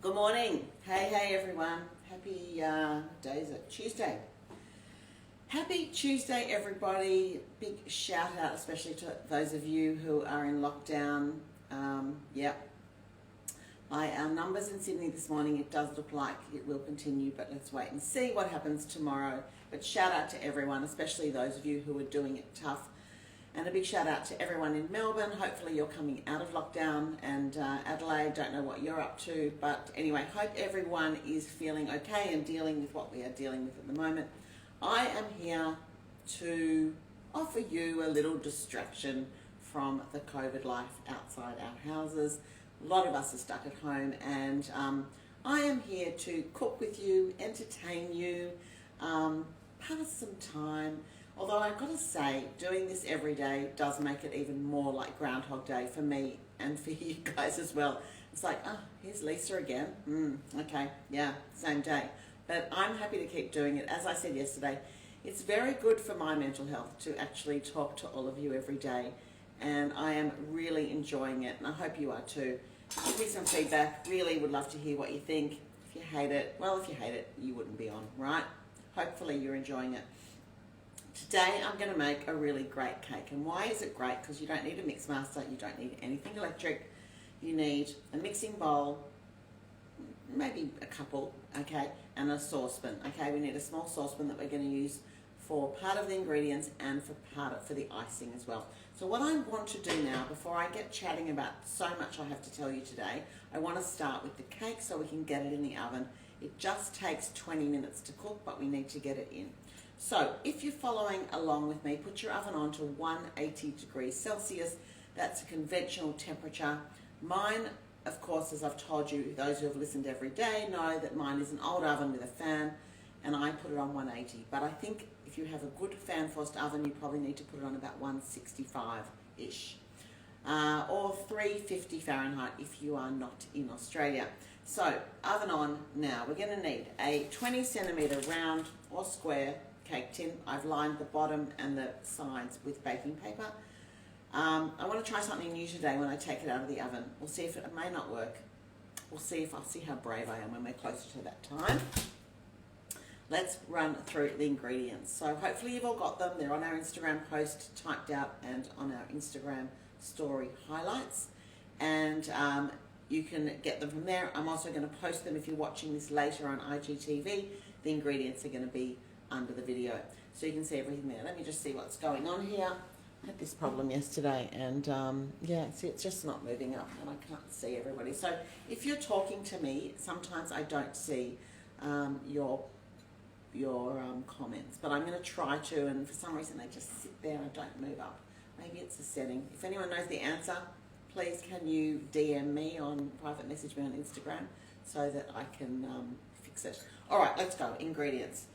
Good morning. Hey everyone. Happy day is it? Tuesday. Happy Tuesday, everybody. Big shout out, especially to those of you who are in lockdown. By our numbers in Sydney this morning, it does look like it will continue, but let's wait and see what happens tomorrow. But shout out to everyone, especially those of you who are doing it tough. And a big shout out to everyone in Melbourne. Hopefully you're coming out of lockdown, and Adelaide, don't know what you're up to, but anyway, hope everyone is feeling okay and dealing with what we are dealing with at the moment. I am here to offer you a little distraction from the COVID life outside our houses. A lot of us are stuck at home, and I am here to cook with you, entertain you, pass some time. Although I've got to say, doing this every day does make it even more like Groundhog Day for me and for you guys as well. It's like, here's Lisa again. Okay, yeah, same day. But I'm happy to keep doing it. As I said yesterday, it's very good for my mental health to actually talk to all of you every day. And I am really enjoying it, and I hope you are too. Give me some feedback. Really would love to hear what you think. If you hate it, well, if you hate it, you wouldn't be on, right? Hopefully you're enjoying it. Today I'm going to make a really great cake. And why is it great? Because you don't need a mix master, you don't need anything electric. You need a mixing bowl, maybe a couple, okay, and a saucepan, okay. We need a small saucepan that we're going to use for part of the ingredients and for the icing as well. So what I want to do now, before I get chatting about so much I have to tell you today, I want to start with the cake so we can get it in the oven. It just takes 20 minutes to cook, but we need to get it in. So if you're following along with me, put your oven on to 180 degrees Celsius. That's a conventional temperature. Mine, of course, as I've told you, those who have listened every day know that mine is an old oven with a fan, and I put it on 180. But I think if you have a good fan-forced oven, you probably need to put it on about 165-ish. Or 350 Fahrenheit if you are not in Australia. So, oven on now. We're going to need a 20 centimetre round or square cake tin. I've lined the bottom and the sides with baking paper. I want to try something new today when I take it out of the oven. We'll see if it may not work. I'll see how brave I am when we're closer to that time. Let's run through the ingredients. So hopefully you've all got them. They're on our Instagram post typed out and on our Instagram story highlights. And you can get them from there. I'm also going to post them if you're watching this later on IGTV. The ingredients are going to be under the video, so you can see everything there. Let me just see what's going on here. I had this problem yesterday, and yeah, see, it's just not moving up, and I can't see everybody. So if you're talking to me, sometimes I don't see your comments, but I'm going to try to, and for some reason they just sit there and don't move up. Maybe it's a setting. If anyone knows the answer, please can you DM me on, private message me on Instagram so that I can fix it. All right, let's go. Ingredients.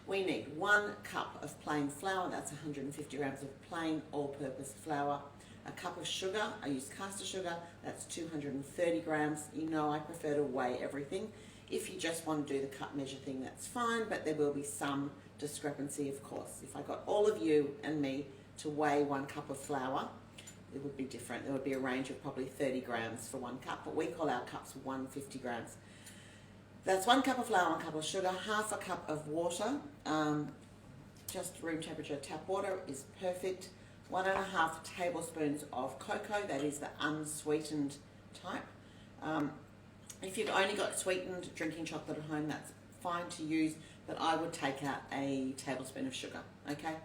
We need 1 cup of plain flour. That's 150 grams of plain all-purpose flour. A cup of sugar. I use caster sugar. That's 230 grams. You know I prefer to weigh everything. If you just want to do the cup measure thing, that's fine, but there will be some discrepancy, of course. If I got all of you and me to weigh 1 cup of flour, it would be different. There would be a range of probably 30 grams for 1 cup, but we call our cups 150 grams. That's 1 cup of flour, 1 cup of sugar, half a cup of water. Just room temperature tap water is perfect. 1.5 tablespoons of cocoa, that is the unsweetened type. If you've only got sweetened drinking chocolate at home, that's fine to use, but I would take out a tablespoon of sugar, okay?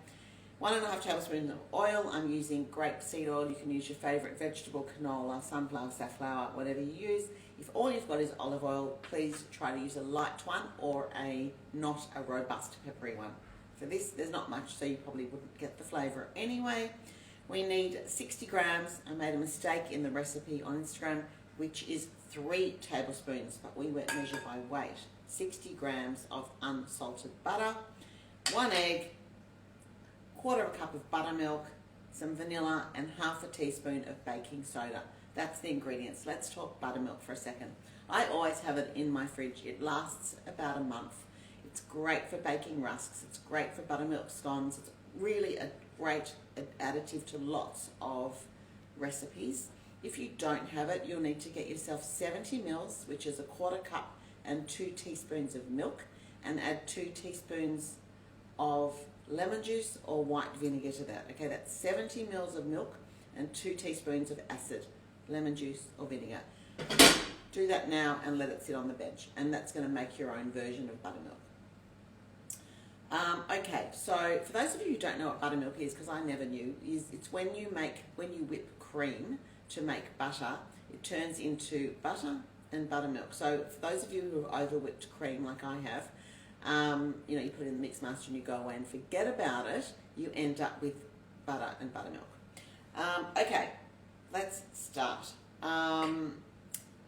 1.5 tablespoons of oil. I'm using grapeseed oil. You can use your favourite vegetable, canola, sunflower, safflower, whatever you use. If all you've got is olive oil, please try to use a light one or not a robust peppery one. For this, there's not much, so you probably wouldn't get the flavour anyway. We need 60 grams. I made a mistake in the recipe on Instagram, which is 3 tablespoons, but we measure by weight. 60 grams of unsalted butter, 1 egg, 1/4 cup of buttermilk, some vanilla, and half a teaspoon of baking soda. That's the ingredients. Let's talk buttermilk for a second. I always have it in my fridge. It lasts about a month. It's great for baking rusks. It's great for buttermilk scones. It's really a great additive to lots of recipes. If you don't have it, you'll need to get yourself 70 mils, which is a 1/4 cup, and 2 teaspoons of milk, and add 2 teaspoons of lemon juice or white vinegar to that. Okay, that's 70 mils of milk and 2 teaspoons of acid, lemon juice or vinegar. Do that now and let it sit on the bench, and that's going to make your own version of buttermilk. Okay, so for those of you who don't know what buttermilk is, because I never knew, it's when you whip cream to make butter, it turns into butter and buttermilk. So for those of you who have over whipped cream like I have, you know, you put it in the mix master and you go away and forget about it, you end up with butter and buttermilk. Okay, let's start.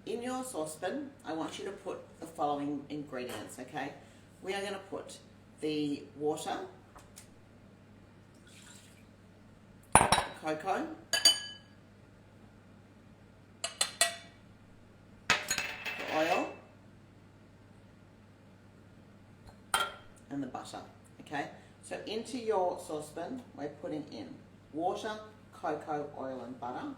In your saucepan, I want you to put the following ingredients, okay? We are going to put the water, the cocoa, the oil, and the butter, okay? So into your saucepan, we're putting in water, cocoa, oil, and butter.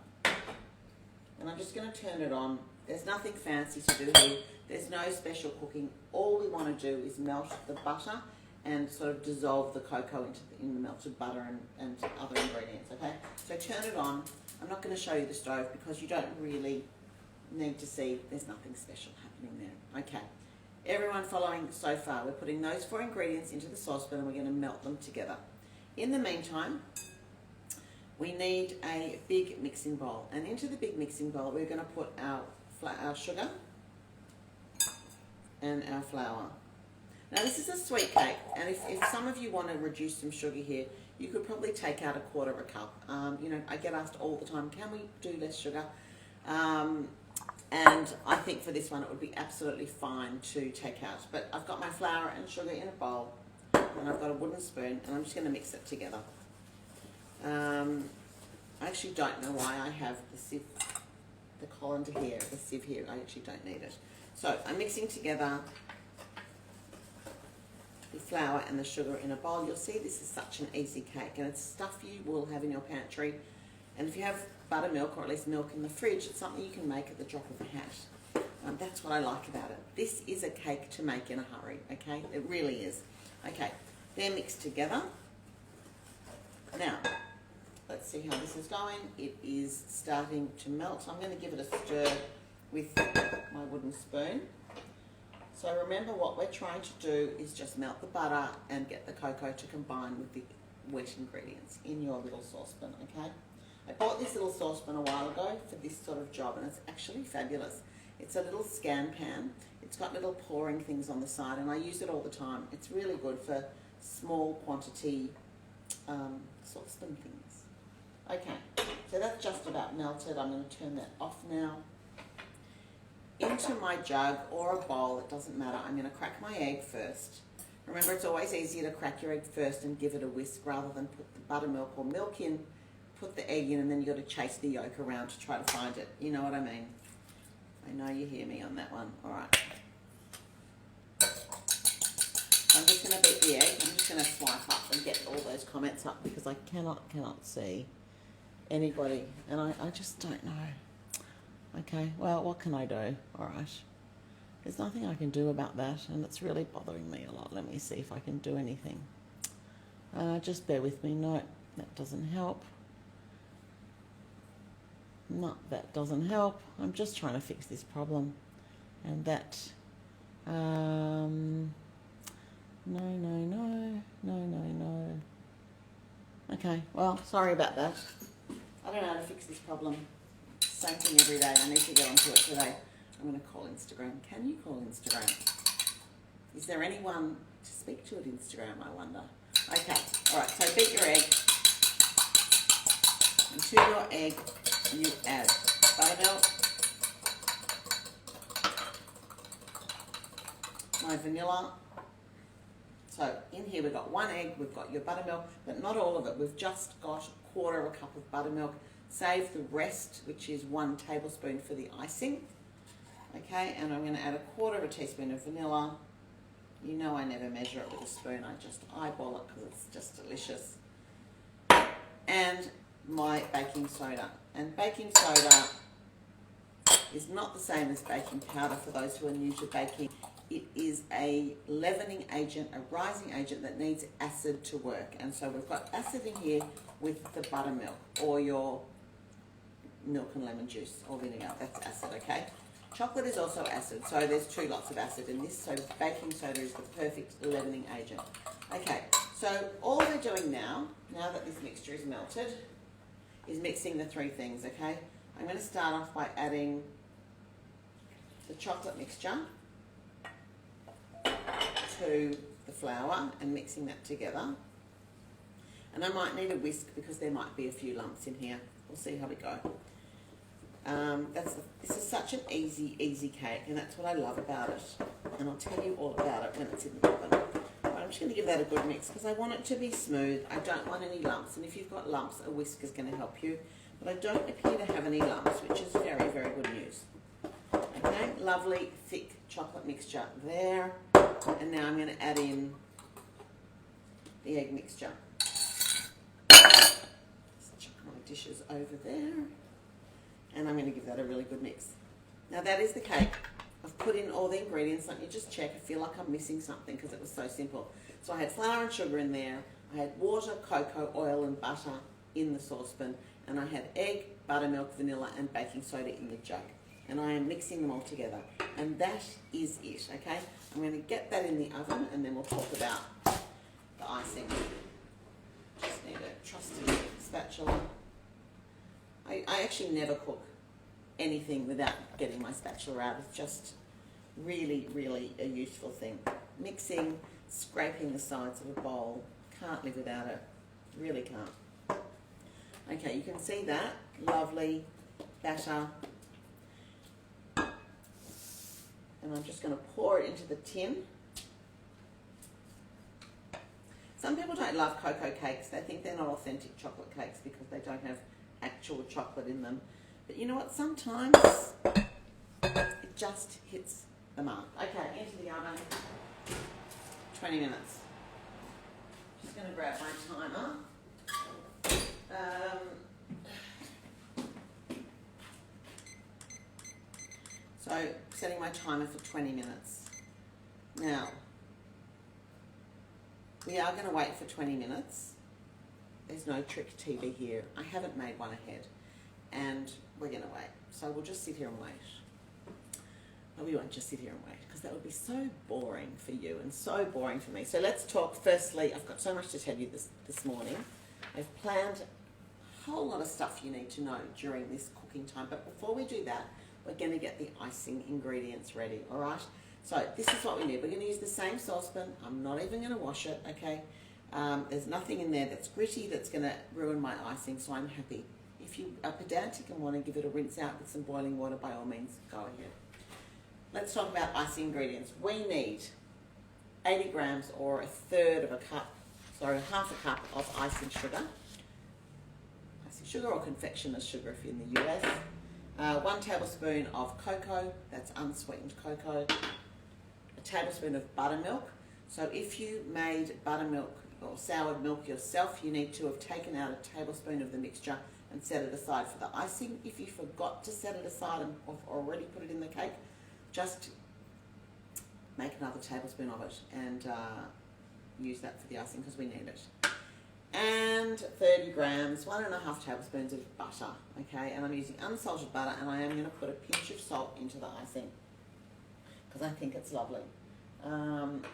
And I'm just going to turn it on. There's nothing fancy to do here. There's no special cooking. All we want to do is melt the butter and sort of dissolve the cocoa in the melted butter and other ingredients, okay? So turn it on. I'm not going to show you the stove because you don't really need to see. There's nothing special happening there. Okay. Everyone following so far, we're putting those 4 ingredients into the saucepan and we're going to melt them together. In the meantime, we need a big mixing bowl, and into the big mixing bowl we're going to put our sugar and our flour. Now this is a sweet cake, and if some of you want to reduce some sugar here, you could probably take out 1/4 cup. You know, I get asked all the time, can we do less sugar? And I think for this one it would be absolutely fine to take out. But I've got my flour and sugar in a bowl, and I've got a wooden spoon, and I'm just going to mix it together. I actually don't know why I have the sieve, the colander here, the sieve here. I actually don't need it. So I'm mixing together the flour and the sugar in a bowl. You'll see this is such an easy cake, and it's stuff you will have in your pantry. And if you have buttermilk, or at least milk in the fridge, it's something you can make at the drop of a hat. That's what I like about it. This is a cake to make in a hurry, okay? It really is. Okay, they're mixed together. Now, let's see how this is going. It is starting to melt. I'm going to give it a stir with my wooden spoon. So remember, what we're trying to do is just melt the butter and get the cocoa to combine with the wet ingredients in your little saucepan, okay? I bought this little saucepan a while ago for this sort of job, and it's actually fabulous. It's a little scan pan. It's got little pouring things on the side, and I use it all the time. It's really good for small quantity saucepan things. Okay, so that's just about melted. I'm going to turn that off now. Into my jug or a bowl, it doesn't matter. I'm going to crack my egg first. Remember, it's always easier to crack your egg first and give it a whisk rather than put the buttermilk or milk in, put the egg in, and then you've got to chase the yolk around to try to find it. You know what I mean? I know you hear me on that one. All right. I'm just going to beat the egg. I'm just going to swipe up and get all those comments up because I cannot see anybody, and I just don't know. Okay, well, what can I do? All right. There's nothing I can do about that, and it's really bothering me a lot. Let me see if I can do anything. Just bear with me. No, that doesn't help. No, that doesn't help. I'm just trying to fix this problem. And that, no. Okay, well, sorry about that. I don't know how to fix this problem. Same thing every day. I need to get onto it today. I'm going to call Instagram. Can you call Instagram? Is there anyone to speak to at Instagram, I wonder? Okay, all right, so beat your egg. And to your egg, you add buttermilk, my vanilla. So in here we've got 1 egg, we've got your buttermilk, but not all of it. We've just got 1/4 cup of buttermilk. Save the rest, which is 1 tablespoon for the icing. Okay, and I'm going to add 1/4 teaspoon of vanilla. You know I never measure it with a spoon, I just eyeball it because it's just delicious. And my baking soda. And baking soda is not the same as baking powder for those who are new to baking. It is a leavening agent, a rising agent that needs acid to work. And so we've got acid in here with the buttermilk or your milk and lemon juice or vinegar. That's acid, okay? Chocolate is also acid, so there's 2 lots of acid in this. So baking soda is the perfect leavening agent. Okay, so all we're doing now that this mixture is melted, is mixing the 3 things, okay? I'm going to start off by adding the chocolate mixture to the flour and mixing that together. And I might need a whisk because there might be a few lumps in here. We'll see how we go. This is such an easy cake, and that's what I love about it. And I'll tell you all about it when it's in the oven. But I'm just going to give that a good mix because I want it to be smooth. I don't want any lumps, and if you've got lumps, a whisk is going to help you. But I don't appear to have any lumps, which is very, very good news. Okay, lovely thick chocolate mixture there. And now I'm going to add in the egg mixture. Just chuck my dishes over there. And I'm going to give that a really good mix. Now that is the cake. I've put in all the ingredients. Let me just check. I feel like I'm missing something because it was so simple. So I had flour and sugar in there. I had water, cocoa, oil and butter in the saucepan. And I had egg, buttermilk, vanilla and baking soda in the jug. And I am mixing them all together. And that is it, okay? I'm going to get that in the oven and then we'll talk about the icing. Just need a trusty spatula. I actually never cook anything without getting my spatula out. It's just really, really a useful thing. Mixing, scraping the sides of a bowl. Can't live without it. Really can't. Okay, you can see that. Lovely batter. And I'm just going to pour it into the tin. Some people don't love cocoa cakes. They think they're not authentic chocolate cakes because they don't have actual chocolate in them. But you know what? Sometimes it just hits the mark. Okay, into the oven. 20 minutes. Just going to grab my timer. So, setting my timer for 20 minutes. Now, we are going to wait for 20 minutes. There's no trick TV here. I haven't made one ahead. And we're going to wait. So we'll just sit here and wait. No, we won't just sit here and wait because that would be so boring for you and so boring for me. So let's talk. Firstly, I've got so much to tell you this morning. I've planned a whole lot of stuff you need to know during this cooking time. But before we do that, we're going to get the icing ingredients ready, all right? So this is what we need. We're going to use the same saucepan. I'm not even going to wash it, okay? There's nothing in there that's gritty that's going to ruin my icing, so I'm happy. If you are pedantic and want to give it a rinse out with some boiling water, by all means, go ahead. Let's talk about icing ingredients. We need 80 grams or half a cup of icing sugar. Icing sugar or confectioner's sugar if you're in the US. 1 tablespoon of cocoa, that's unsweetened cocoa. A tablespoon of buttermilk. So if you made buttermilk or soured milk yourself, you need to have taken out a tablespoon of the mixture and set it aside for the icing. If you forgot to set it aside and have already put it in the cake, just make another tablespoon of it and use that for the icing because we need it. And 30 grams, 1.5 tablespoons of butter, okay? And I'm using unsalted butter and I am going to put a pinch of salt into the icing because I think it's lovely. And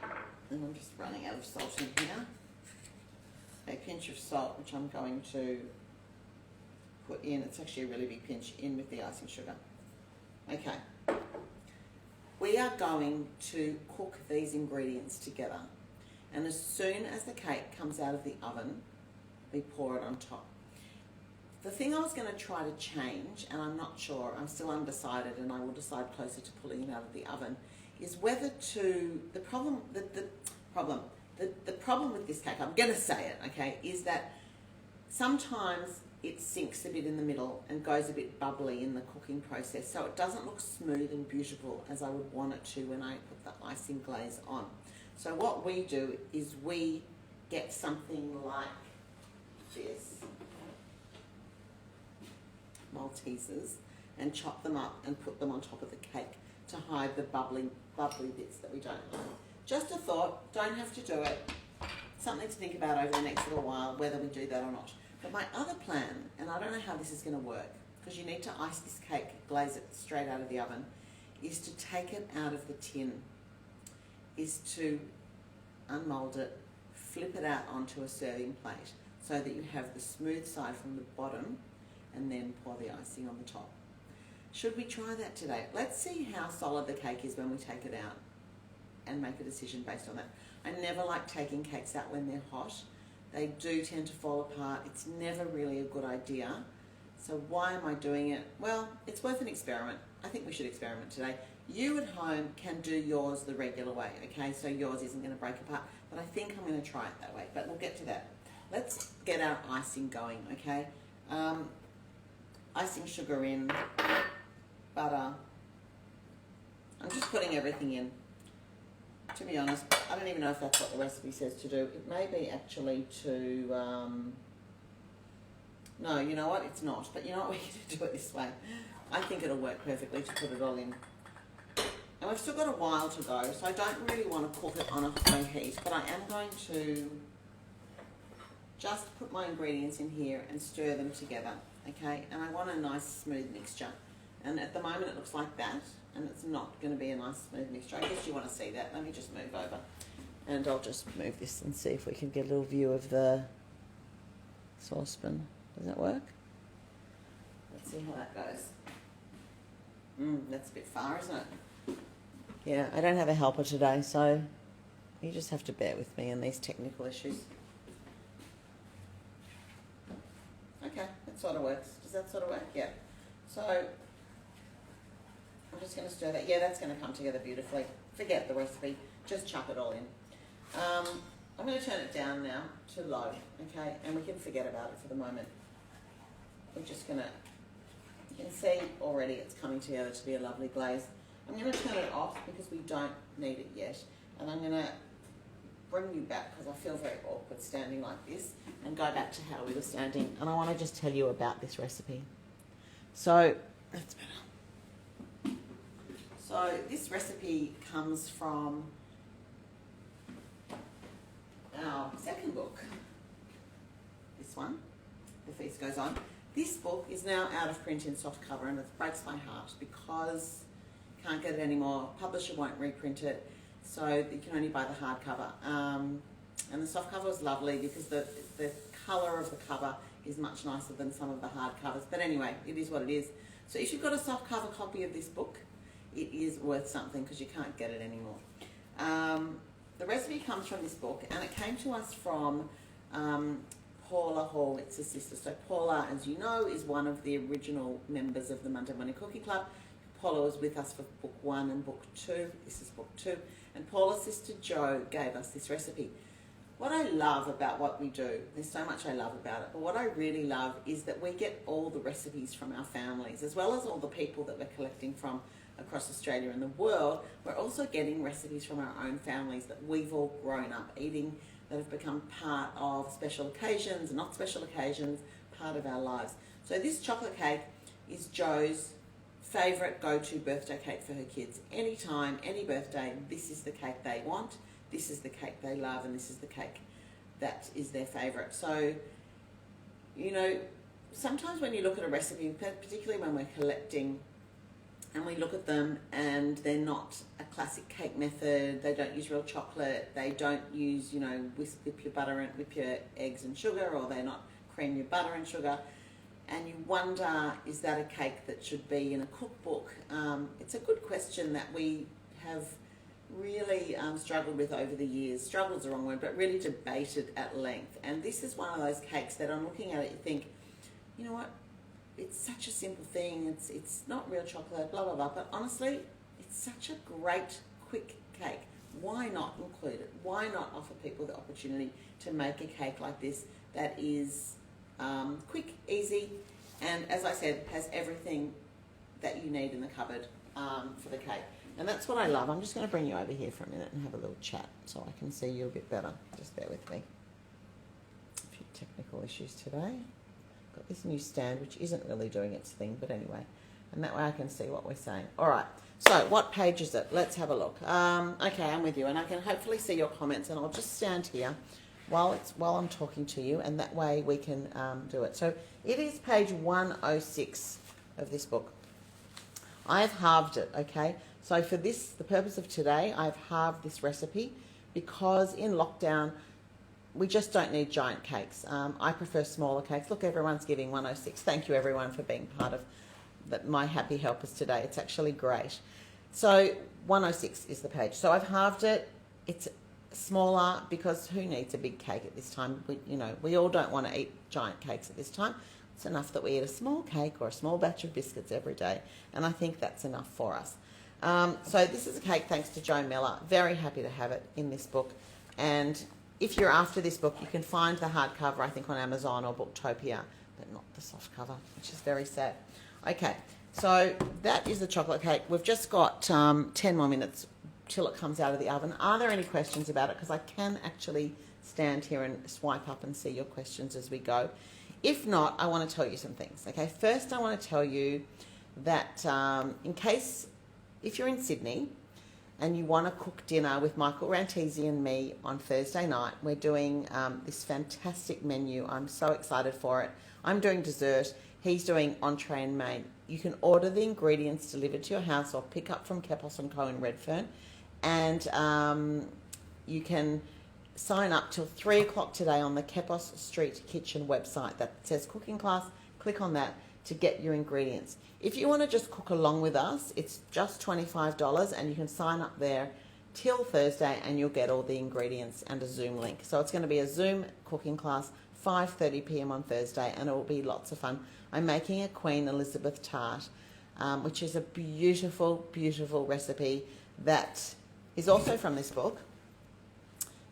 I'm just running out of salt in here. A pinch of salt, which I'm going to put in. It's actually a really big pinch in with the icing sugar. Okay. We are going to cook these ingredients together. And as soon as the cake comes out of the oven, we pour it on top. The thing I was going to try to change, and I'm not sure, I'm still undecided and I will decide closer to pulling it out of the oven, is whether to, the problem with this cake, I'm going to say it, okay, is that sometimes it sinks a bit in the middle and goes a bit bubbly in the cooking process, so it doesn't look smooth and beautiful as I would want it to when I put the icing glaze on. So what we do is we get something like this, Maltesers, and chop them up and put them on top of the cake to hide the bubbly bits that we don't like. Just a thought, don't have to do it. Something to think about over the next little while, whether we do that or not. But my other plan, and I don't know how this is going to work, because you need to ice this cake, glaze it straight out of the oven, is to take it out of the tin, is to unmold it, flip it out onto a serving plate so that you have the smooth side from the bottom, and then pour the icing on the top. Should we try that today? Let's see how solid the cake is when we take it out and make a decision based on that. I never like taking cakes out when they're hot. They do tend to fall apart. It's never really a good idea. So why am I doing it? Well, it's worth an experiment. I think we should experiment today. You at home can do yours the regular way, okay? So yours isn't going to break apart, but I think I'm going to try it that way, but we'll get to that. Let's get our icing going, okay? Icing sugar in, butter. I'm just putting everything in. To be honest, I don't even know if that's what the recipe says to do. It may be actually to, no, you know what? It's not. But you know what? We're going to do it this way. I think it'll work perfectly to put it all in. And we've still got a while to go, so I don't really want to cook it on a high heat, but I am going to just put my ingredients in here and stir them together, okay? And I want a nice smooth mixture. And at the moment it looks like that, and it's not going to be a nice smooth mixture. I guess you want to see that. Let me just move over. And I'll just move this and see if we can get a little view of the saucepan. Does that work? Let's see how that goes. That's a bit far, isn't it? Yeah, I don't have a helper today, so you just have to bear with me in these technical issues. Okay, that sort of works. Does that sort of work? Yeah. So I'm just going to stir that. Yeah, that's going to come together beautifully. Forget the recipe. Just chuck it all in. I'm going to turn it down now to low, okay? And we can forget about it for the moment. We're just going to, you can see already it's coming together to be a lovely glaze. I'm going to turn it off because we don't need it yet. And I'm going to bring you back because I feel very awkward standing like this and go back to how we were standing. And I want to just tell you about this recipe. So, that's better. So this recipe comes from our second book. This one, The Feast Goes On. This book is now out of print in softcover, and it breaks my heart because can't get it anymore. Publisher won't reprint it, so you can only buy the hardcover. And the softcover was lovely because the colour of the cover is much nicer than some of the hardcovers. But anyway, it is what it is. So if you've got a softcover copy of this book, it is worth something because you can't get it anymore. The recipe comes from this book, and it came to us from Paula Horwitz's sister. So Paula, as you know, is one of the original members of the Monday Morning Cookie Club. Paula was with us for book 1 and book 2. This is book 2. And Paula's sister Jo gave us this recipe. What I love about what we do, there's so much I love about it, but what I really love is that we get all the recipes from our families, as well as all the people that we're collecting from across Australia and the world. We're also getting recipes from our own families that we've all grown up eating, that have become part of special occasions, not special occasions, part of our lives. So this chocolate cake is Jo's favourite go-to birthday cake for her kids. Anytime, any birthday, this is the cake they want, this is the cake they love, and this is the cake that is their favourite. So, you know, sometimes when you look at a recipe, particularly when we're collecting, and we look at them and they're not a classic cake method, they don't use real chocolate, they don't use, you know, whip your butter and whip your eggs and sugar, or they're not cream your butter and sugar, and you wonder, is that a cake that should be in a cookbook? It's a good question that we have really struggled with over the years. Struggled's the wrong word, but really debated at length. And this is one of those cakes that I'm looking at it, you think, you know what, it's such a simple thing, it's not real chocolate, blah, blah, blah, but honestly, it's such a great, quick cake. Why not include it? Why not offer people the opportunity to make a cake like this that is quick, easy, and as I said, has everything that you need in the cupboard for the cake. And that's what I love. I'm just going to bring you over here for a minute and have a little chat so I can see you a bit better. Just bear with me. A few technical issues today. Got this new stand which isn't really doing its thing, but anyway. and that way I can see what we're saying. All right, so what page is it? Let's have a look. Okay, I'm with you, and I can hopefully see your comments, and I'll just stand here while I'm talking to you, and that way we can do it. So it is page 106 of this book. I've halved it, okay? So for the purpose of today, I've halved this recipe because in lockdown, we just don't need giant cakes. I prefer smaller cakes. Look, everyone's giving 106. Thank you, everyone, for being part of my happy helpers today. It's actually great. So 106 is the page. So I've halved it. It's smaller because who needs a big cake at this time? We all don't want to eat giant cakes at this time. It's enough that we eat a small cake or a small batch of biscuits every day, and I think that's enough for us. So this is a cake thanks to Joe Miller. Very happy to have it in this book. And if you're after this book, you can find the hardcover, I think, on Amazon or Booktopia, but not the soft cover, which is very sad. Okay, so that is the chocolate cake. We've just got 10 more minutes till it comes out of the oven. Are there any questions about it? Because I can actually stand here and swipe up and see your questions as we go. If not, I want to tell you some things. Okay, first I want to tell you that if you're in Sydney and you want to cook dinner with Michael Rantisi and me on Thursday night, we're doing this fantastic menu. I'm so excited for it. I'm doing dessert. He's doing entree and main. You can order the ingredients delivered to your house or pick up from Kepos & Co in Redfern, and you can sign up till 3 o'clock today on the Kepos Street Kitchen website that says cooking class. Click on that to get your ingredients. If you want to just cook along with us, it's just $25, and you can sign up there till Thursday and you'll get all the ingredients and a Zoom link. So it's going to be a Zoom cooking class, 5:30 p.m. on Thursday, and it will be lots of fun. I'm making a Queen Elizabeth tart, which is a beautiful, beautiful recipe that is also from this book.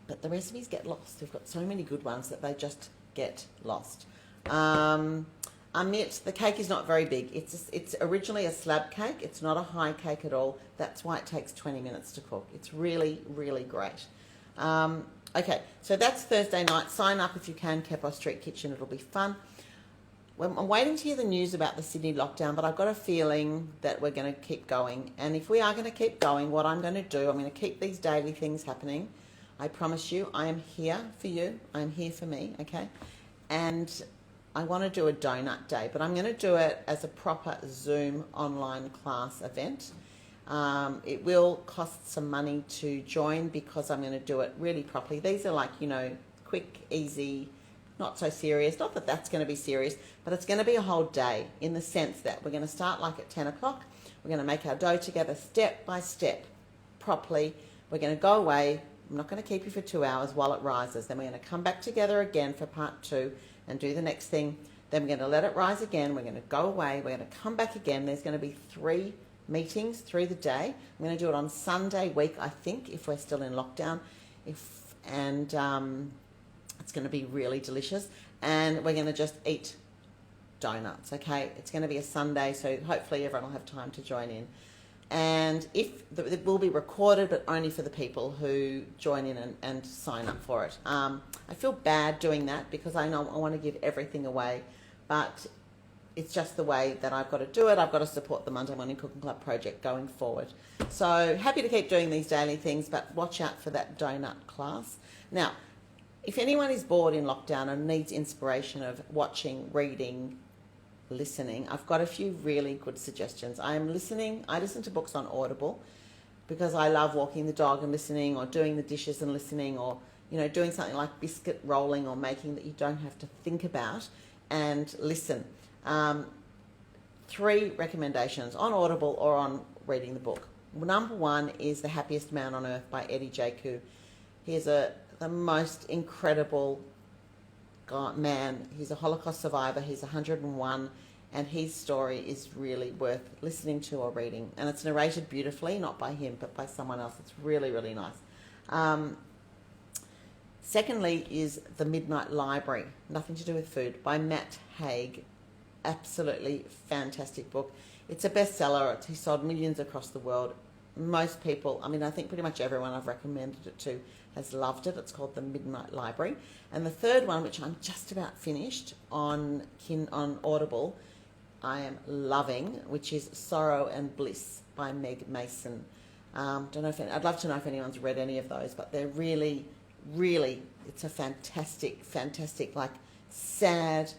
But the recipes get lost. We've got so many good ones that they just get lost. The cake is not very big. It's originally a slab cake. It's not a high cake at all. That's why it takes 20 minutes to cook. It's really, really great. Okay, so that's Thursday night. Sign up if you can, Kepos Street Kitchen. It'll be fun. I'm waiting to hear the news about the Sydney lockdown, but I've got a feeling that we're going to keep going. And if we are going to keep going, what I'm going to do, I'm going to keep these daily things happening. I promise you, I am here for you. I am here for me, okay? And I want to do a donut day, but I'm going to do it as a proper Zoom online class event. It will cost some money to join because I'm going to do it really properly. These are like, quick, easy, not so serious. Not that that's going to be serious, but it's going to be a whole day in the sense that we're going to start like at 10 o'clock. We're going to make our dough together step by step, properly. We're going to go away. I'm not going to keep you for 2 hours while it rises. Then we're going to come back together again for part 2 and do the next thing. Then we're going to let it rise again. We're going to go away. We're going to come back again. There's going to be 3 meetings through the day. I'm going to do it on Sunday week, I think, if we're still in lockdown. It's going to be really delicious. And we're going to just eat donuts, okay? It's going to be a Sunday, so hopefully everyone will have time to join in. And it will be recorded, but only for the people who join in and sign up for it. I feel bad doing that because I know I want to give everything away, but it's just the way that I've got to do it. I've got to support the Monday Morning Cooking Club project going forward. So happy to keep doing these daily things, but watch out for that donut class. Now, if anyone is bored in lockdown and needs inspiration of watching, reading, listening, I've got a few really good suggestions. I listen to books on Audible because I love walking the dog and listening, or doing the dishes and listening, or doing something like biscuit rolling or making that you don't have to think about and listen. 3 recommendations on Audible or on reading the book. Number 1 is The Happiest Man on Earth by Eddie Jaku. He is the most incredible man. He's a Holocaust survivor. He's 101, and his story is really worth listening to or reading. And it's narrated beautifully, not by him, but by someone else. It's really, really nice. Secondly is The Midnight Library, nothing to do with food, by Matt Haig. Absolutely fantastic book. It's a bestseller. He sold millions across the world. Most people, I think pretty much everyone I've recommended it to has loved it. It's called The Midnight Library. And the third one, which I'm just about finished on Audible, I am loving, which is Sorrow and Bliss by Meg Mason. Don't know if I'd love to know if anyone's read any of those, but they're really, really, it's a fantastic, like sad,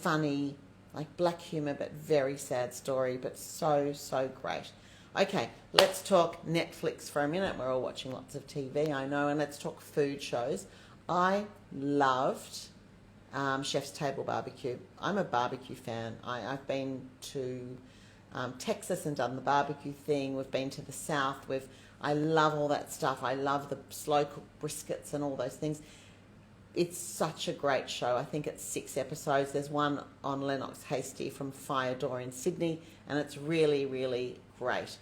funny, like black humor, but very sad story, but so, so great. Okay, let's talk Netflix for a minute. We're all watching lots of TV, I know, and let's talk food shows. I loved Chef's Table Barbecue. I'm a barbecue fan. I've been to Texas and done the barbecue thing. We've been to the South. I love all that stuff. I love the slow cooked briskets and all those things. It's such a great show. I think it's 6 episodes. There's one on Lennox Hasty from Fire Door in Sydney, and it's really, really great.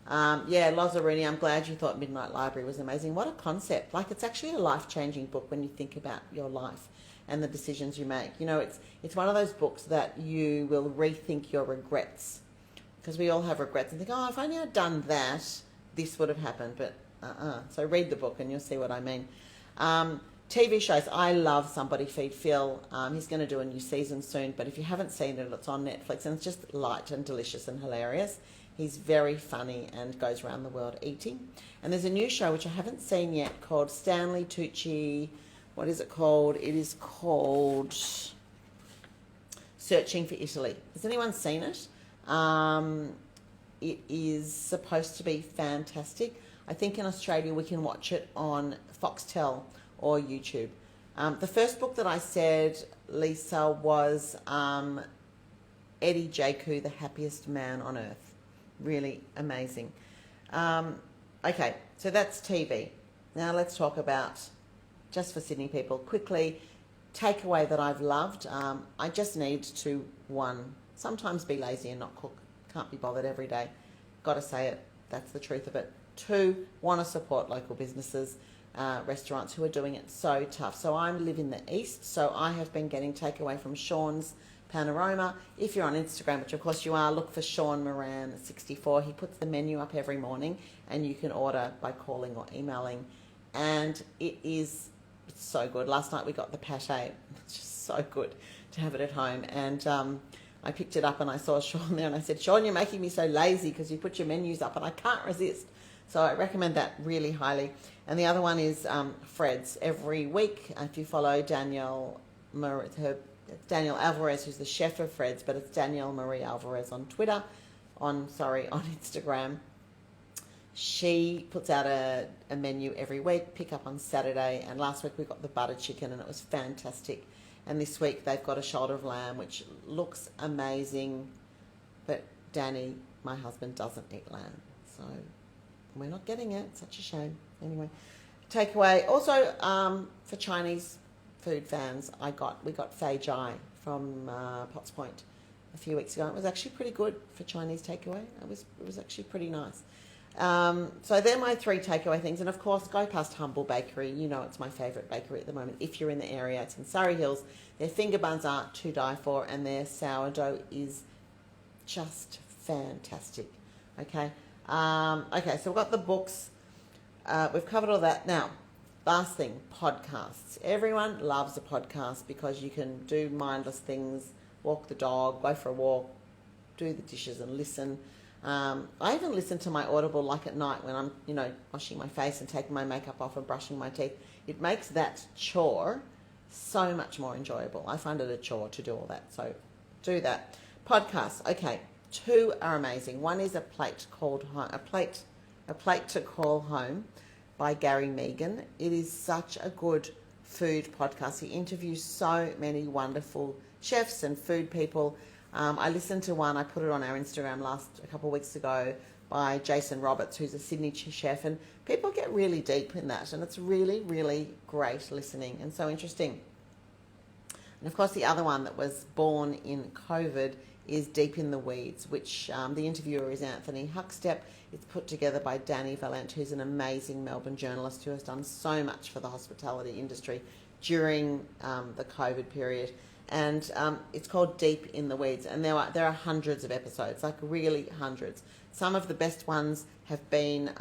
Lozarini, I'm glad you thought Midnight Library was amazing. What a concept. Like, it's actually a life-changing book when you think about your life and the decisions you make. You know, it's one of those books that you will rethink your regrets, because we all have regrets and think, oh, if I only had done that, this would have happened. But so read the book and you'll see what I mean. TV shows, I love Somebody Feed Phil. He's going to do a new season soon, but if you haven't seen it, it's on Netflix, and it's just light and delicious and hilarious. He's very funny and goes around the world eating. And there's a new show which I haven't seen yet called Stanley Tucci. What is it called? It is called Searching for Italy. Has anyone seen it? It is supposed to be fantastic. I think in Australia we can watch it on Foxtel or YouTube. The first book that I said, Lisa, was Eddie Jaku, The Happiest Man on Earth. Really amazing. Okay, so that's TV. Now let's talk about, just for Sydney people, quickly, takeaway that I've loved. I just need to, 1, sometimes be lazy and not cook. Can't be bothered every day. Got to say it. That's the truth of it. 2, want to support local businesses, restaurants who are doing it so tough. So I live in the east, so I have been getting takeaway from Sean's Panorama. If you're on Instagram, which of course you are, look for Sean Moran 64. He puts the menu up every morning and you can order by calling or emailing, and it's so good. Last night we got the pate. It's just so good to have it at home, and I picked it up and I saw Sean there and I said, Sean, you're making me so lazy because you put your menus up and I can't resist. So I recommend that really highly. And the other one is Fred's. Every week, if you follow Danielle Alvarez, who's the chef of Fred's, but it's Danielle Marie Alvarez on on Instagram. She puts out a menu every week, pick up on Saturday, and last week we got the butter chicken and it was fantastic. And this week they've got a shoulder of lamb, which looks amazing, but Danny, my husband, doesn't eat lamb, so we're not getting it. It's such a shame. Anyway, takeaway. Also, for Chinese food fans, we got Fei Jai from Potts Point a few weeks ago. It was actually pretty good for Chinese takeaway. It was actually pretty nice. So they're my 3 takeaway things. And of course, go past Humble Bakery. You know it's my favourite bakery at the moment. If you're in the area, it's in Surrey Hills. Their finger buns are to die for, and their sourdough is just fantastic. Okay. Okay, so we've got the books. We've covered all that. Now, last thing, podcasts. Everyone loves a podcast because you can do mindless things, walk the dog, go for a walk, do the dishes and listen. I even listen to my Audible like at night when I'm, washing my face and taking my makeup off and brushing my teeth. It makes that chore so much more enjoyable. I find it a chore to do all that, so do that. Podcasts, okay. 2 are amazing. One is a plate to call home by Gary Megan. It is such a good food podcast. He interviews so many wonderful chefs and food people. I listened to one, I put it on our Instagram a couple of weeks ago, by Jason Roberts, who's a Sydney chef, and people get really deep in that, and it's really, really great listening and so interesting. And of course, the other one that was born in COVID is Deep in the Weeds, which the interviewer is Anthony Huckstep. It's put together by Danny Valent, who's an amazing Melbourne journalist who has done so much for the hospitality industry during the COVID period. And it's called Deep in the Weeds, and there are hundreds of episodes, like really hundreds. Some of the best ones have been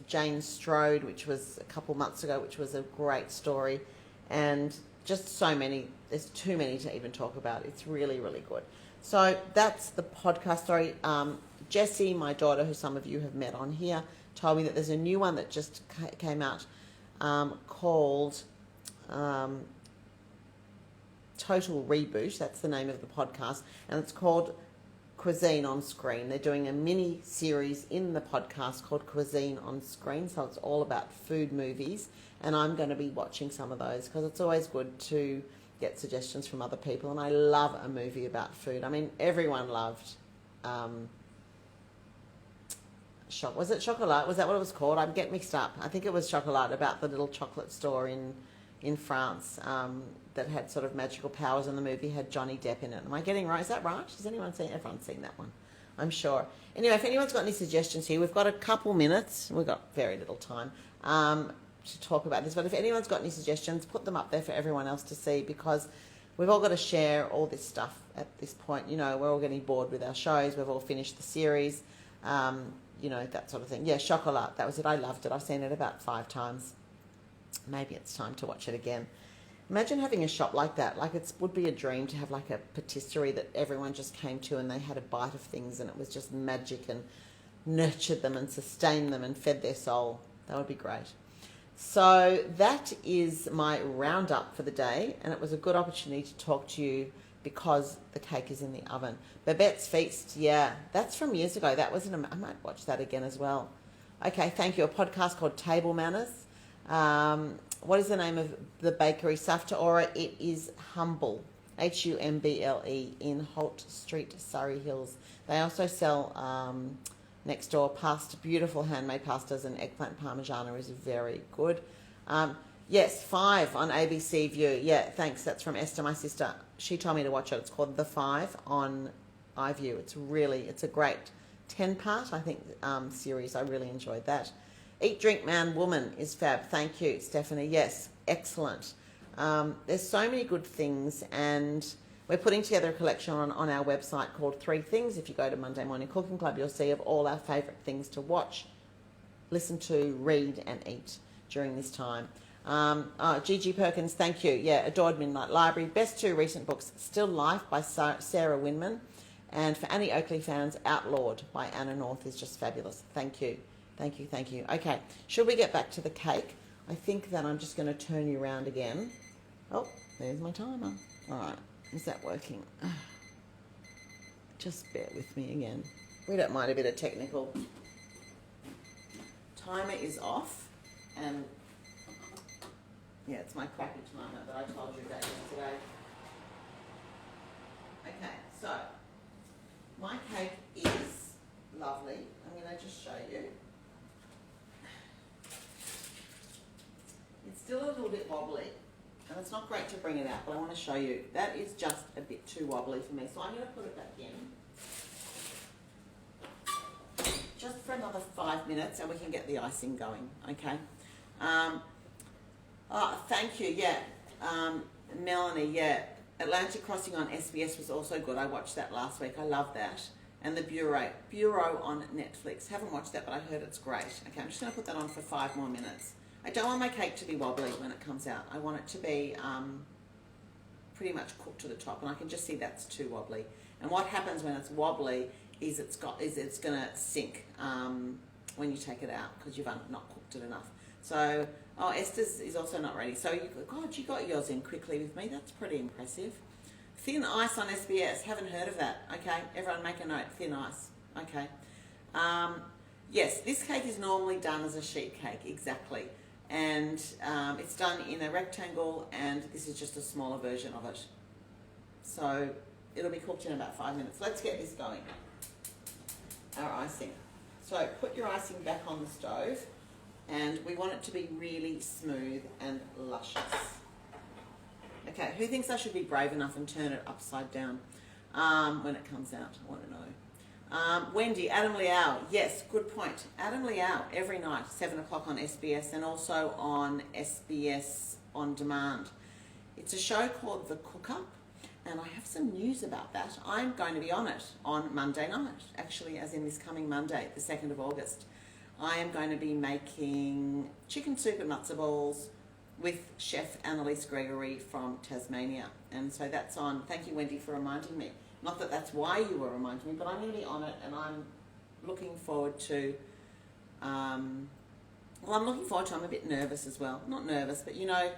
Jane Strode, which was a couple months ago, which was a great story, and just so many. There's too many to even talk about. It's really, really good. So that's the podcast. Sorry, Jessie, my daughter, who some of you have met on here, told me that there's a new one that just came out called Total Reboot. That's the name of the podcast, and it's called Cuisine on Screen. They're doing a mini series in the podcast called Cuisine on Screen, so it's all about food movies, and I'm going to be watching some of those because it's always good to get suggestions from other people, and I love a movie about food. I mean, everyone loved was it Chocolat? Was that what it was called? I'm getting mixed up. I think it was Chocolat, about the little chocolate store in France that had sort of magical powers, and the movie had Johnny Depp in it. Am I getting right? Is that right? Has anyone seen? Everyone's seen that one, I'm sure. Anyway, if anyone's got any suggestions here, we've got a couple minutes. We've got very little time to talk about this, but if anyone's got any suggestions, put them up there for everyone else to see, because we've all got to share all this stuff at this point. You know, we're all getting bored with our shows. We've all finished the series, you know, that sort of thing. Yeah, Chocolat, that was it. I loved it. I've seen it about 5 times. Maybe it's time to watch it again. Imagine having a shop like that. Like, it would be a dream to have like a patisserie that everyone just came to and they had a bite of things and it was just magic and nurtured them and sustained them and fed their soul. That would be great. So that is my roundup for the day, and it was a good opportunity to talk to you because the cake is in the oven. Babette's Feast, yeah, that's from years ago. That was I might watch that again as well. Okay, thank you. A podcast called Table Manners. What is the name of the bakery? Safta Ora. It is Humble, Humble, in Holt Street, Surrey Hills. They also sell next door pasta, beautiful handmade pastas, and eggplant parmigiana is very good. Yes, 5 on ABC View. Yeah, thanks. That's from Esther, my sister. She told me to watch it. It's called The 5 on iView. It's a great 10-part, I think, series. I really enjoyed that. Eat, Drink, Man, Woman is fab. Thank you, Stephanie. Yes, excellent. There's so many good things, and we're putting together a collection on our website called 3 Things. If you go to Monday Morning Cooking Club, you'll see of all our favourite things to listen to, read, and eat during this time. Gigi Perkins, thank you. Yeah, adored Midnight Library. Best 2 recent books, Still Life by Sarah Winman, and for Annie Oakley fans, Outlawed by Anna North is just fabulous. Thank you. Thank you, thank you. Okay, should we get back to the cake? I think that I'm just going to turn you around again. Oh, there's my timer. All right, is that working? Just bear with me again. We don't mind a bit of technical. Timer is off, and yeah, it's my crappy timer that I told you about yesterday. Okay, so my cake is lovely. I'm going to just show you. It's still a little bit wobbly, and it's not great to bring it out, but I want to show you. That is just a bit too wobbly for me, so I'm going to put it back in just for another 5 minutes, and we can get the icing going, okay? Thank you, yeah. Melanie, yeah. Atlantic Crossing on SBS was also good. I watched that last week. I love that. And The Bureau on Netflix. Haven't watched that, but I heard it's great. Okay, I'm just going to put that on for 5 more minutes. I don't want my cake to be wobbly when it comes out. I want it to be pretty much cooked to the top, and I can just see that's too wobbly. And what happens when it's wobbly is it's going to sink when you take it out because you've not cooked it enough. So, Esther's is also not ready. So, you got yours in quickly with me. That's pretty impressive. Thin ice on SBS. Haven't heard of that. Okay, everyone make a note. Thin ice. Okay. Yes, this cake is normally done as a sheet cake, exactly. And it's done in a rectangle, and this is just a smaller version of it. So it'll be cooked in about 5 minutes. Let's get this going. Our icing. So put your icing back on the stove, and we want it to be really smooth and luscious. Okay, who thinks I should be brave enough and turn it upside down when it comes out? I want to know. Wendy, Adam Liao. Yes, good point. Adam Liao every night, 7 o'clock on SBS, and also on SBS On Demand. It's a show called The Cook-Up, and I have some news about that. I'm going to be on it on Monday night, actually, as in this coming Monday, the 2nd of August. I am going to be making chicken soup and matzo balls with Chef Annalise Gregory from Tasmania. And so that's on. Thank you, Wendy, for reminding me. Not that that's why you were reminding me, but I'm going to be on it, and I'm looking forward to, I'm a bit nervous as well. Not nervous, but you know,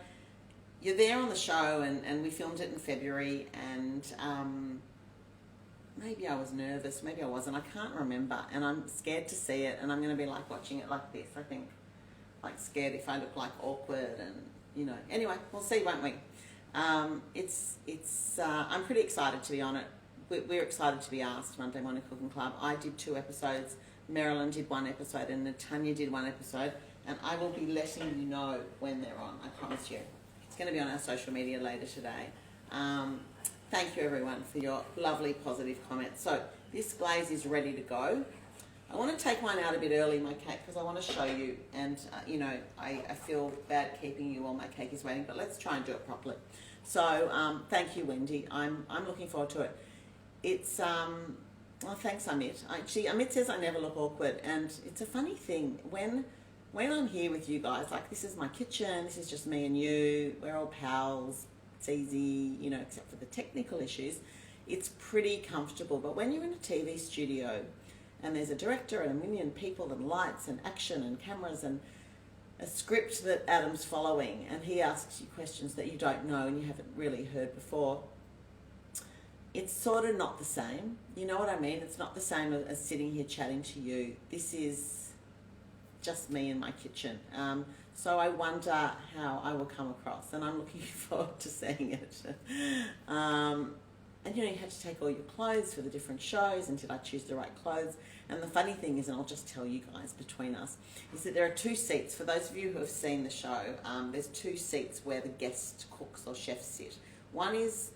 you're there on the show, and we filmed it in February, and maybe I was nervous, maybe I wasn't, I can't remember, and I'm scared to see it, and I'm going to be like watching it like this, I think, like scared if I look like awkward, and you know, anyway, we'll see, won't we? I'm pretty excited to be on it. We're excited to be asked, Monday Morning Cooking Club. I did 2 episodes, Marilyn did 1 episode, and Natanya did 1 episode, and I will be letting you know when they're on, I promise you. It's going to be on our social media later today. Thank you everyone for your lovely positive comments. So this glaze is ready to go. I want to take mine out a bit early, my cake, because I want to show you, and you know, I feel bad keeping you while my cake is waiting, but let's try and do it properly. So thank you, Wendy. I'm looking forward to it. It's oh, thanks, Amit. Amit says I never look awkward, and it's a funny thing when I'm here with you guys. Like, this is my kitchen. This is just me and you. We're all pals. It's easy, you know, except for the technical issues. It's pretty comfortable. But when you're in a TV studio, and there's a director and a million people and lights and action and cameras and a script that Adam's following, and he asks you questions that you don't know and you haven't really heard before, it's sort of not the same. You know what I mean? It's not the same as sitting here chatting to you. This is just me in my kitchen. So I wonder how I will come across, and I'm looking forward to seeing it. And you know, you had to take all your clothes for the different shows, and did I choose the right clothes? And the funny thing is, and I'll just tell you guys between us, is that there are 2 seats. For those of you who have seen the show, there's 2 seats where the guest cooks or chefs sit. One is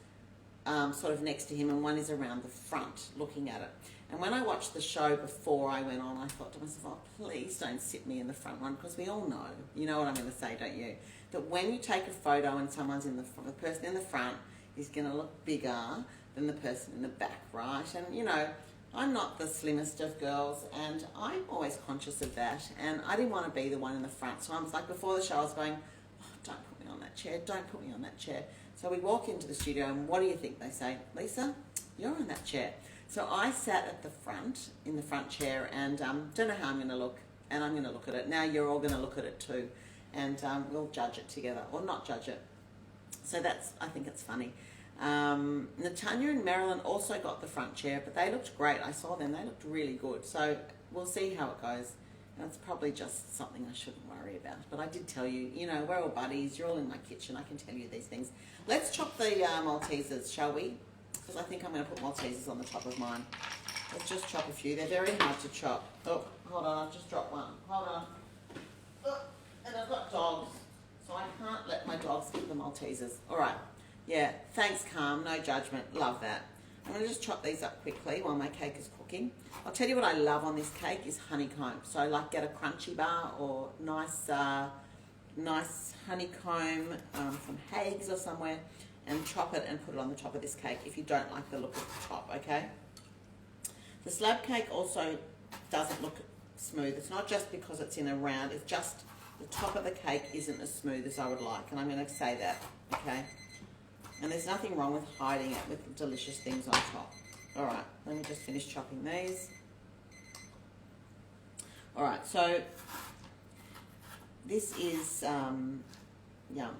sort of next to him, and one is around the front looking at it. And when I watched the show before I went on, I thought to myself, oh, please don't sit me in the front one, because we all know, you know what I'm going to say, don't you? That when you take a photo and someone's in the front, the person in the front is going to look bigger than the person in the back, right? And, you know, I'm not the slimmest of girls, and I'm always conscious of that, and I didn't want to be the one in the front. So I was like, before the show, I was going, oh, don't put me on that chair, don't put me on that chair. So we walk into the studio, and what do you think they say? Lisa, you're on that chair. So I sat at the front, in the front chair, and don't know how I'm going to look, and I'm going to look at it. Now you're all going to look at it too, and we'll judge it together, or not judge it. So that's, I think it's funny. Natanya and Marilyn also got the front chair, but they looked great. I saw them, they looked really good. So we'll see how it goes. And it's probably just something I shouldn't worry about. But I did tell you, you know, we're all buddies. You're all in my kitchen. I can tell you these things. Let's chop the Maltesers, shall we? Because I think I'm going to put Maltesers on the top of mine. Let's just chop a few. They're very hard to chop. Oh, hold on. I've just dropped one. Hold on. Oh, and I've got dogs. So I can't let my dogs get the Maltesers. All right. Yeah, thanks, Calm. No judgment. Love that. I'm going to just chop these up quickly while my cake is cooking. I'll tell you what I love on this cake is honeycomb. So like get a crunchy bar or nice honeycomb from Hague's or somewhere, and chop it and put it on the top of this cake if you don't like the look of the top, okay? The slab cake also doesn't look smooth. It's not just because it's in a round. It's just the top of the cake isn't as smooth as I would like, and I'm going to say that, okay? And there's nothing wrong with hiding it with delicious things on top. All right, let me just finish chopping these. All right, so this is, yum,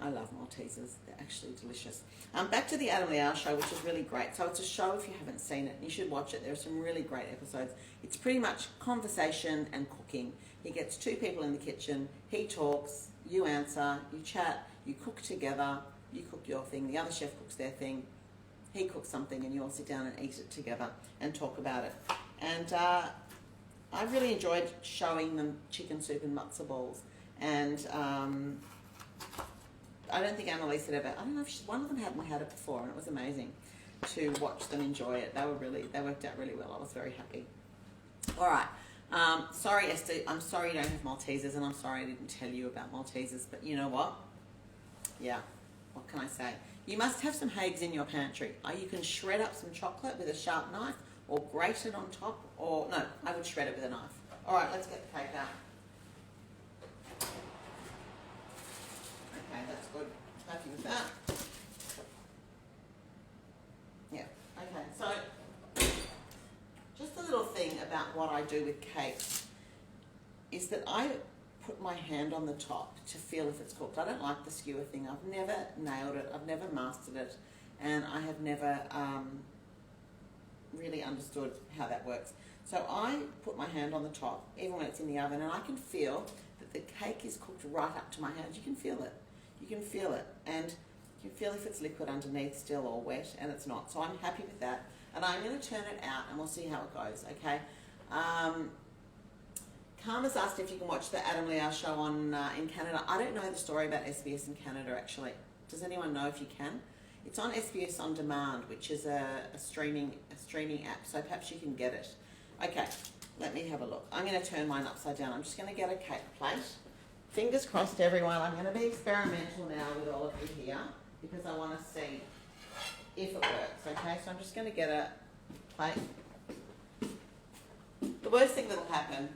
I love Maltesers. They're actually delicious. Back to the Adam Liao show, which is really great. So it's a show if you haven't seen it, and you should watch it. There are some really great episodes. It's pretty much conversation and cooking. He gets 2 people in the kitchen. He talks, you answer, you chat, you cook together. You cook your thing, the other chef cooks their thing, he cooks something, and you all sit down and eat it together and talk about it. And I really enjoyed showing them chicken soup and matzo balls. And I don't think Annalise had ever, I don't know if one of them hadn't had it before, and it was amazing to watch them enjoy it. They worked out really well. I was very happy. All right. Sorry, Esther, I'm sorry you don't have Maltesers, and I'm sorry I didn't tell you about Maltesers, but you know what? Yeah. What can I say? You must have some Hague's in your pantry. You can shred up some chocolate with a sharp knife, or grate it on top, or no, I would shred it with a knife. All right, let's get the cake out. Okay, that's good. Happy with that. Yeah. Okay, so about what I do with cakes is that I put my hand on the top to feel if it's cooked. I don't like the skewer thing. I've never nailed it. I've never mastered it. And I have never really understood how that works. So I put my hand on the top, even when it's in the oven, and I can feel that the cake is cooked right up to my hands. You can feel it. You can feel it. And you can feel if it's liquid underneath still or wet, and it's not. So I'm happy with that. And I'm going to turn it out and we'll see how it goes, okay? Karma's asked if you can watch the Adam Liao show on in Canada. I don't know the story about SBS in Canada, actually. Does anyone know if you can? It's on SBS On Demand, which is a streaming app, so perhaps you can get it. Okay, let me have a look. I'm going to turn mine upside down. I'm just going to get a cake plate. Fingers crossed, everyone. I'm going to be experimental now with all of you here because I want to see if it works, okay? So I'm just going to get a plate. The worst thing that'll happen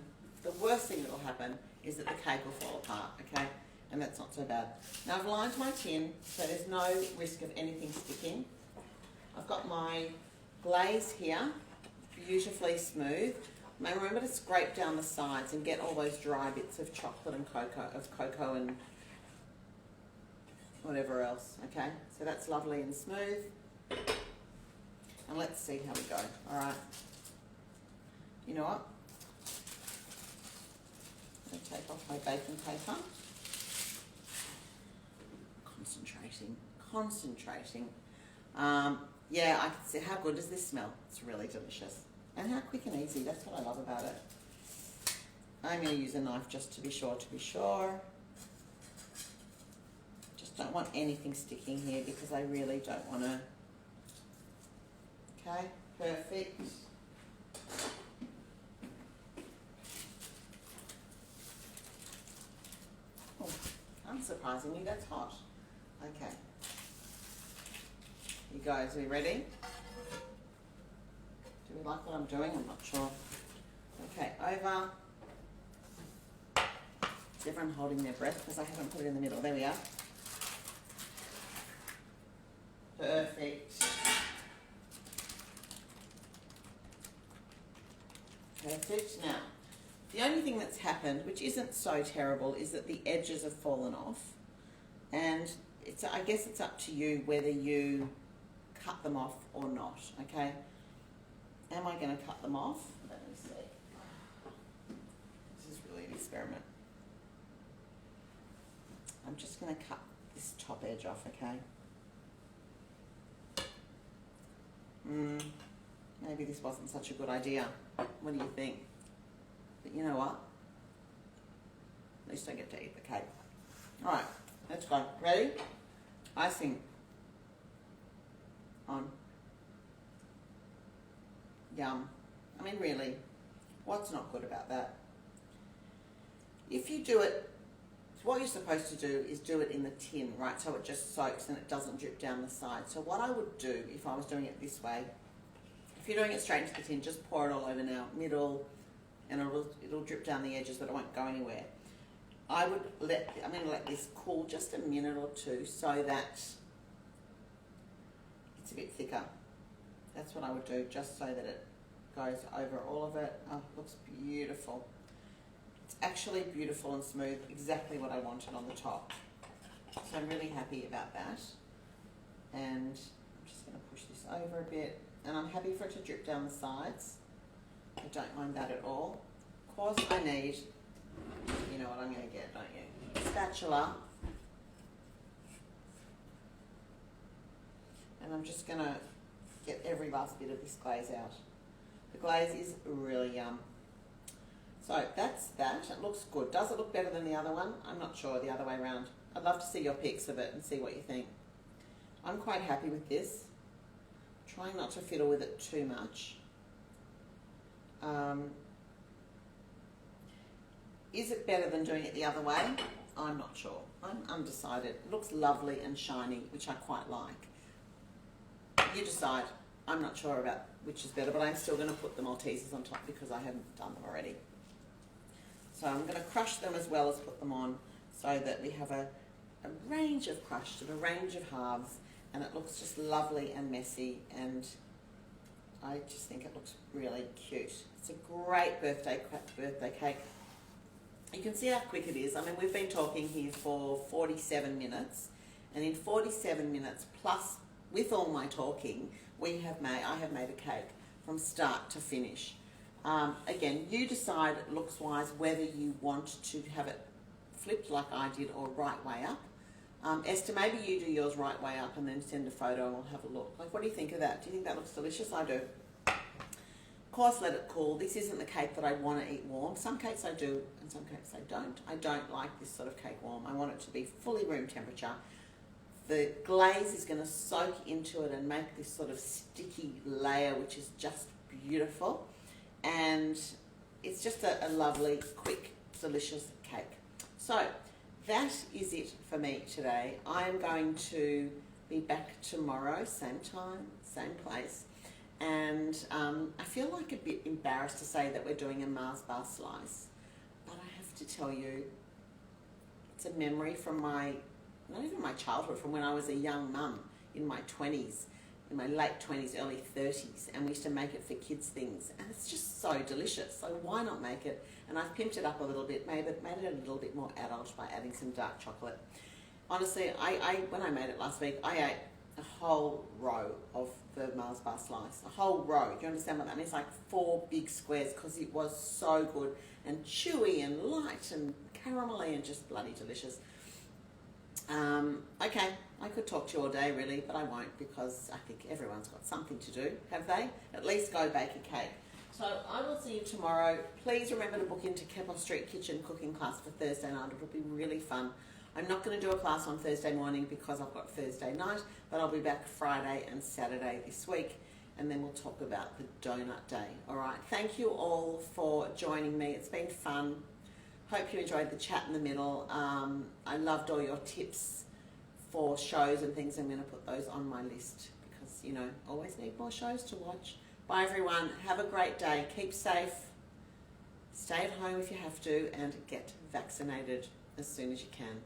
is that the cake will fall apart, okay? And that's not so bad. Now I've lined my tin so there's no risk of anything sticking. I've got my glaze here, beautifully smooth. Now remember to scrape down the sides and get all those dry bits of chocolate and cocoa and whatever else, okay? So that's lovely and smooth. And let's see how we go, all right? You know what? I'm going to take off my baking paper. Concentrating. Yeah, I can see. How good does this smell? It's really delicious. And how quick and easy. That's what I love about it. I'm going to use a knife just to be sure. Just don't want anything sticking here because I really don't want to. Okay, perfect. Oh, unsurprisingly, that's hot. Okay. You guys, are you ready? Do we like what I'm doing? I'm not sure. Okay, over. Is everyone holding their breath because I haven't put it in the middle? There we are. Perfect. Perfect. Now, the only thing that's happened, which isn't so terrible, is that the edges have fallen off. And I guess it's up to you whether you cut them off or not, okay? Am I going to cut them off? Let me see. This is really an experiment. I'm just going to cut this top edge off, okay? Maybe this wasn't such a good idea. What do you think? But you know what? At least I get to eat the cake. All right, let's go. Ready? Icing on. Yum. I mean, really, what's not good about that? If you do it, what you're supposed to do is do it in the tin, right? So it just soaks and it doesn't drip down the side. So what I would do if I was doing it this way, if you're doing it straight into the tin, just pour it all over now, middle, and it'll drip down the edges, but it won't go anywhere. I'm going to let this cool just a minute or two so that it's a bit thicker. That's what I would do, just so that it goes over all of it. Oh, it looks beautiful. It's actually beautiful and smooth, exactly what I wanted on the top. So I'm really happy about that. And I'm just going to push this over a bit. And I'm happy for it to drip down the sides. I don't mind that at all. Of course I need, you know what I'm going to get, don't you? Spatula. And I'm just going to get every last bit of this glaze out. The glaze is really yum. So that's that. It looks good. Does it look better than the other one? I'm not sure, the other way around. I'd love to see your pics of it and see what you think. I'm quite happy with this. Trying not to fiddle with it too much. Is it better than doing it the other way? I'm not sure. I'm undecided. It looks lovely and shiny, which I quite like. You decide. I'm not sure about which is better, but I'm still going to put the Maltesers on top because I haven't done them already. So I'm going to crush them as well as put them on so that we have a range of crushed and a range of halves, and it looks just lovely and messy and I just think it looks really cute. It's a great birthday cake. You can see how quick it is. I mean, we've been talking here for 47 minutes, and in 47 minutes plus, with all my talking, I have made a cake from start to finish. Again, you decide looks-wise whether you want to have it flipped like I did or right way up. Esther, maybe you do yours right way up and then send a photo and we'll have a look. Like, what do you think of that? Do you think that looks delicious? I do. Of course, let it cool. This isn't the cake that I want to eat warm. Some cakes I do and some cakes I don't. I don't like this sort of cake warm. I want it to be fully room temperature. The glaze is going to soak into it and make this sort of sticky layer, which is just beautiful. And it's just a lovely, quick, delicious cake. So that is it for me today. I am going to be back tomorrow, same time, same place. And I feel like a bit embarrassed to say that we're doing a Mars bar slice, but I have to tell you, it's a memory from not even my childhood, from when I was a young mum in my 20s, in my late 20s, early 30s, and we used to make it for kids' things, and it's just so delicious. So why not make it? And I've pimped it up a little bit, made it a little bit more adult by adding some dark chocolate. Honestly, when I made it last week, I ate a whole row of the Mars bar slice, a whole row. Do you understand what that means? Like 4 big squares, because it was so good and chewy and light and caramelly and just bloody delicious. Okay, I could talk to you all day really, but I won't, because I think everyone's got something to do, have they? At least go bake a cake. So I will see you tomorrow. Please remember to book into Keppel Street Kitchen cooking class for Thursday night. It'll be really fun. I'm not going to do a class on Thursday morning because I've got Thursday night, but I'll be back Friday and Saturday this week, and then we'll talk about the donut day. All right, thank you all for joining me. It's been fun. Hope you enjoyed the chat in the middle. I loved all your tips for shows and things. I'm going to put those on my list because, you know, always need more shows to watch. Bye everyone. Have a great day. Keep safe. Stay at home if you have to, and get vaccinated as soon as you can.